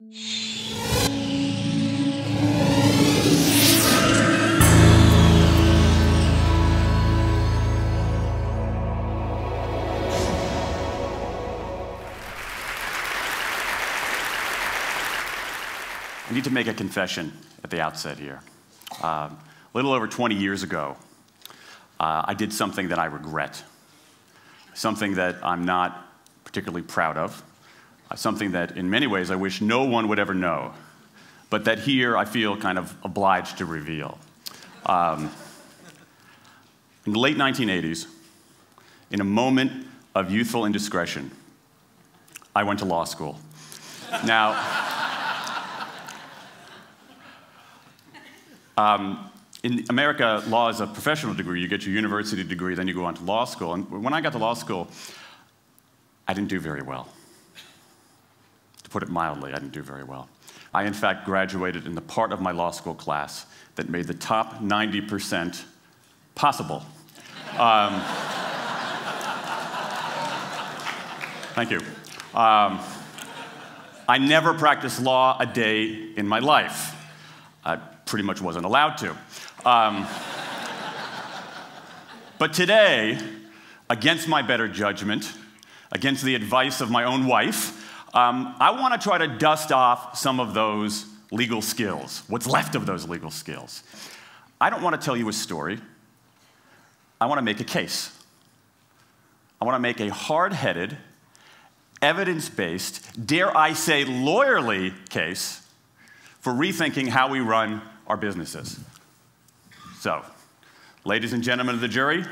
I need to make a confession at the outset here. A little over 20 years ago, I did something that I regret, something that I'm not particularly proud of, something that in many ways I wish no one would ever know, but that here I feel kind of obliged to reveal. In the late 1980s, in a moment of youthful indiscretion, I went to law school. Now, in America, law is a professional degree. You get your university degree, then you go on to law school. And when I got to law school, I didn't do very well. To put it mildly, I didn't do very well. I, in fact, graduated in the part of my law school class that made the top 90% possible. Thank you. I never practiced law a day in my life. I pretty much wasn't allowed to. But today, against my better judgment, against the advice of my own wife, I want to try to dust off some of those legal skills, what's left of those legal skills. I don't want to tell you a story. I want to make a case. I want to make a hard-headed, evidence-based, dare I say lawyerly case for rethinking how we run our businesses. So, ladies and gentlemen of the jury,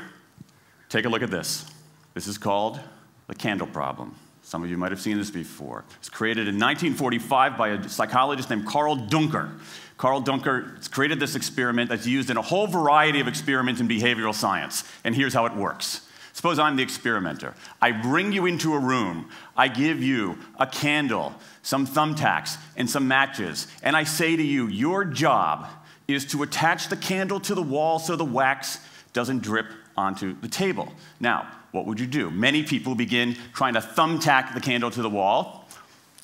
take a look at this. This is called the candle problem. Some of you might have seen this before. It was created in 1945 by a psychologist named Carl Duncker. Carl Duncker has created this experiment that's used in a whole variety of experiments in behavioral science. And here's how it works. Suppose I'm the experimenter. I bring you into a room. I give you a candle, some thumbtacks, and some matches. And I say to you, your job is to attach the candle to the wall so the wax doesn't drip onto the table. Now, what would you do? Many people begin trying to thumbtack the candle to the wall.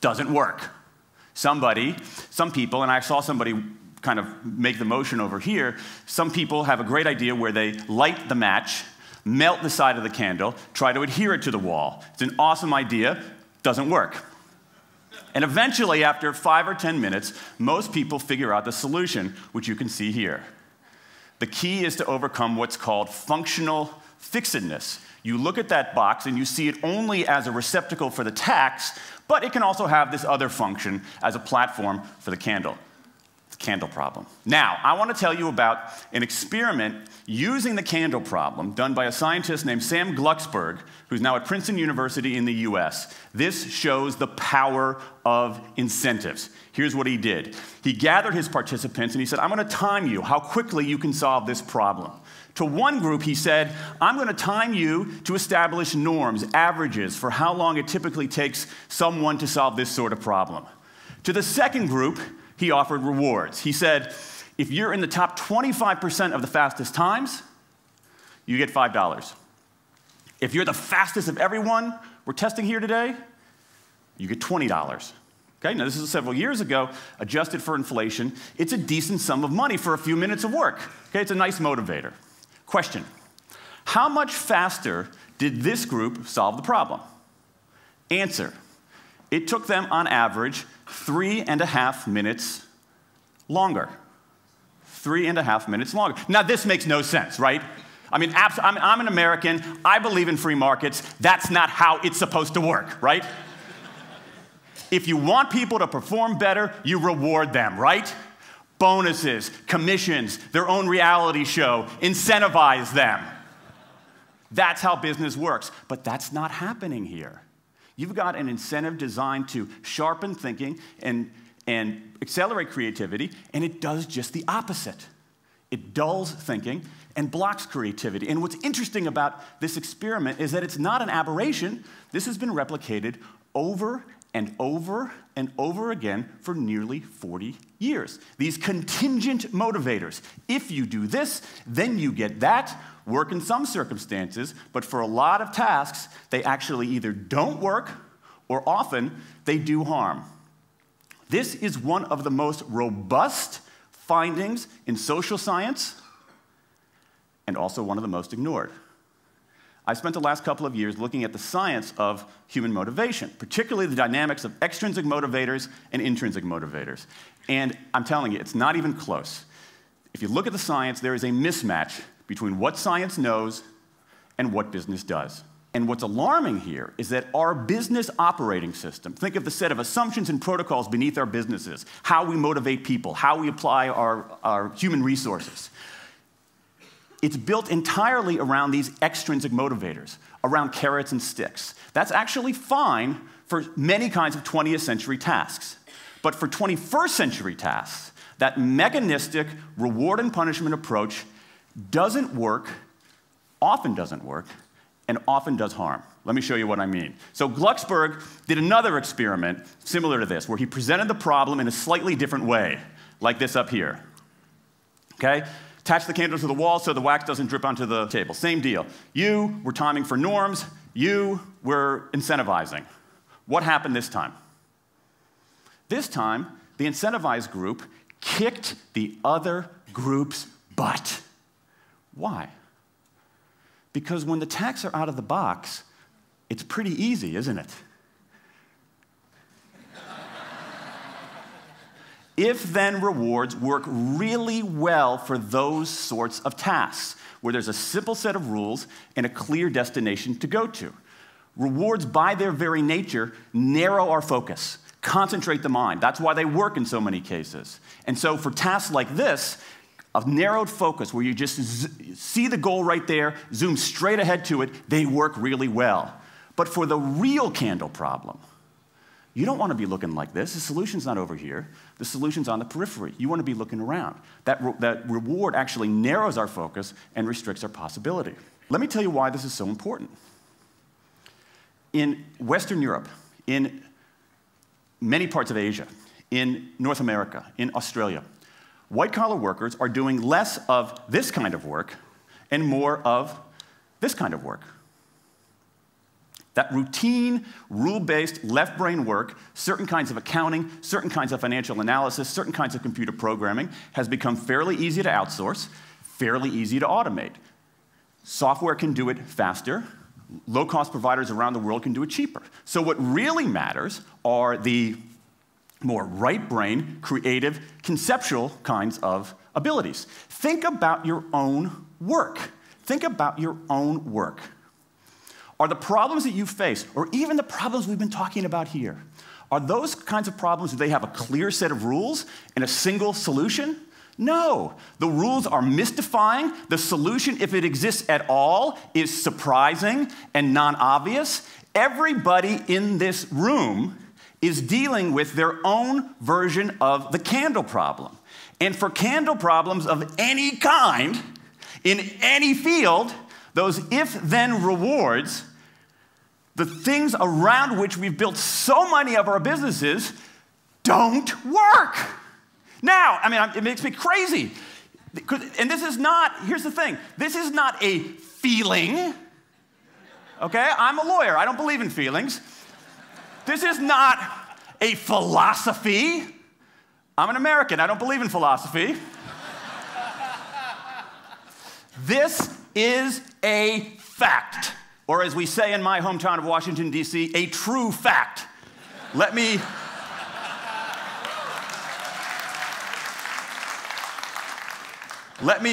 Doesn't work. Some people, and I saw somebody kind of make the motion over here, some people have a great idea where they light the match, melt the side of the candle, try to adhere it to the wall. It's an awesome idea, doesn't work. And eventually, after 5 or 10 minutes, most people figure out the solution, which you can see here. The key is to overcome what's called functional fixedness. You look at that box and you see it only as a receptacle for the tacks, but it can also have this other function as a platform for the candle. Candle problem. Now, I want to tell you about an experiment using the candle problem done by a scientist named Sam Glucksberg, who's now at Princeton University in the US. This shows the power of incentives. Here's what he did. He gathered his participants and he said, I'm going to time you how quickly you can solve this problem. To one group, he said, I'm going to time you to establish norms, averages, for how long it typically takes someone to solve this sort of problem. To the second group, he offered rewards. He said, if you're in the top 25% of the fastest times, you get $5. If you're the fastest of everyone we're testing here today, you get $20. Okay, now this is several years ago, adjusted for inflation. It's a decent sum of money for a few minutes of work. Okay, it's a nice motivator. Question, how much faster did this group solve the problem? Answer, it took them on average 3.5 minutes longer. 3.5 minutes longer. Now, this makes no sense, right? I mean, I'm an American. I believe in free markets. That's not how it's supposed to work, right? If you want people to perform better, you reward them, right? Bonuses, commissions, their own reality show, incentivize them. That's how business works. But that's not happening here. You've got an incentive designed to sharpen thinking and accelerate creativity, and it does just the opposite. It dulls thinking and blocks creativity. And what's interesting about this experiment is that it's not an aberration. This has been replicated over and over and over again for nearly 40 years. These contingent motivators. If you do this, then you get that. Work in some circumstances, but for a lot of tasks, they actually either don't work or often they do harm. This is one of the most robust findings in social science and also one of the most ignored. I spent the last couple of years looking at the science of human motivation, particularly the dynamics of extrinsic motivators and intrinsic motivators. And I'm telling you, it's not even close. If you look at the science, there is a mismatch between what science knows and what business does. And what's alarming here is that our business operating system, think of the set of assumptions and protocols beneath our businesses, how we motivate people, how we apply our human resources. It's built entirely around these extrinsic motivators, around carrots and sticks. That's actually fine for many kinds of 20th century tasks. But for 21st century tasks, that mechanistic reward and punishment approach doesn't work, often doesn't work, and often does harm. Let me show you what I mean. So Glucksberg did another experiment similar to this, where he presented the problem in a slightly different way, like this up here. Okay? Attach the candle to the wall so the wax doesn't drip onto the table. Same deal. You were timing for norms. You were incentivizing. What happened this time? This time, the incentivized group kicked the other group's butt. Why? Because when the tacks are out of the box, it's pretty easy, isn't it? If-then rewards work really well for those sorts of tasks, where there's a simple set of rules and a clear destination to go to. Rewards, by their very nature, narrow our focus, concentrate the mind. That's why they work in so many cases. And so for tasks like this, a narrowed focus where you just see the goal right there, zoom straight ahead to it, they work really well. But for the real candle problem, you don't want to be looking like this. The solution's not over here. The solution's on the periphery. You want to be looking around. That reward actually narrows our focus and restricts our possibility. Let me tell you why this is so important. In Western Europe, in many parts of Asia, in North America, in Australia, white-collar workers are doing less of this kind of work and more of this kind of work. That routine, rule-based, left-brain work, certain kinds of accounting, certain kinds of financial analysis, certain kinds of computer programming, has become fairly easy to outsource, fairly easy to automate. Software can do it faster. Low-cost providers around the world can do it cheaper. So what really matters are the more right-brain, creative, conceptual kinds of abilities. Think about your own work. Think about your own work. Are the problems that you face, or even the problems we've been talking about here, are those kinds of problems, do they have a clear set of rules and a single solution? No. The rules are mystifying. The solution, if it exists at all, is surprising and non-obvious. Everybody in this room is dealing with their own version of the candle problem. And for candle problems of any kind, in any field, those if-then rewards, the things around which we've built so many of our businesses, don't work. Now, I mean, it makes me crazy. And this is not, here's the thing, this is not a feeling, okay? I'm a lawyer, I don't believe in feelings. This is not a philosophy. I'm an American, I don't believe in philosophy. This is a fact, or as we say in my hometown of Washington, D.C., a true fact. Let me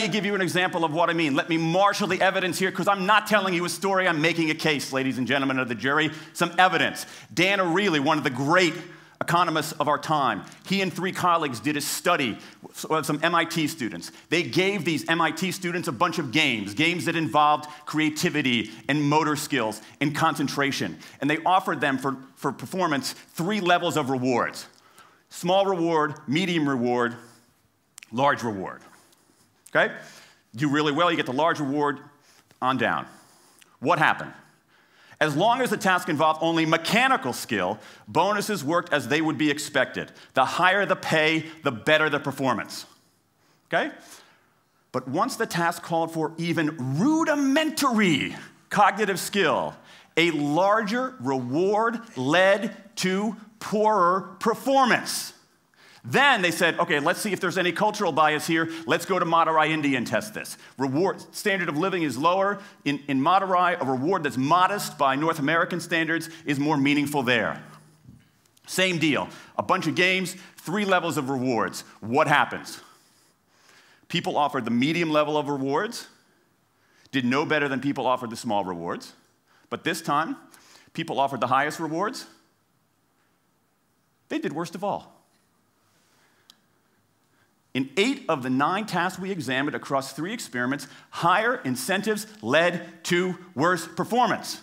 give you an example of what I mean. Let me marshal the evidence here, because I'm not telling you a story, I'm making a case, ladies and gentlemen of the jury. Some evidence. Dan Ariely, one of the great economists of our time, he and 3 colleagues did a study of some MIT students. They gave these MIT students a bunch of games that involved creativity and motor skills and concentration. And they offered them for performance 3 levels of rewards. Small reward, medium reward, large reward. Okay? Do really well, you get the large reward, on down. What happened? As long as the task involved only mechanical skill, bonuses worked as they would be expected. The higher the pay, the better the performance. Okay? But once the task called for even rudimentary cognitive skill, a larger reward led to poorer performance. Then they said, okay, let's see if there's any cultural bias here. Let's go to Madurai, India and test this. Standard of living is lower. In Madurai, a reward that's modest by North American standards is more meaningful there. Same deal. A bunch of games, 3 levels of rewards. What happens? People offered the medium level of rewards, did no better than people offered the small rewards. But this time, people offered the highest rewards. They did worst of all. In 8 of the 9 tasks we examined across 3 experiments, higher incentives led to worse performance.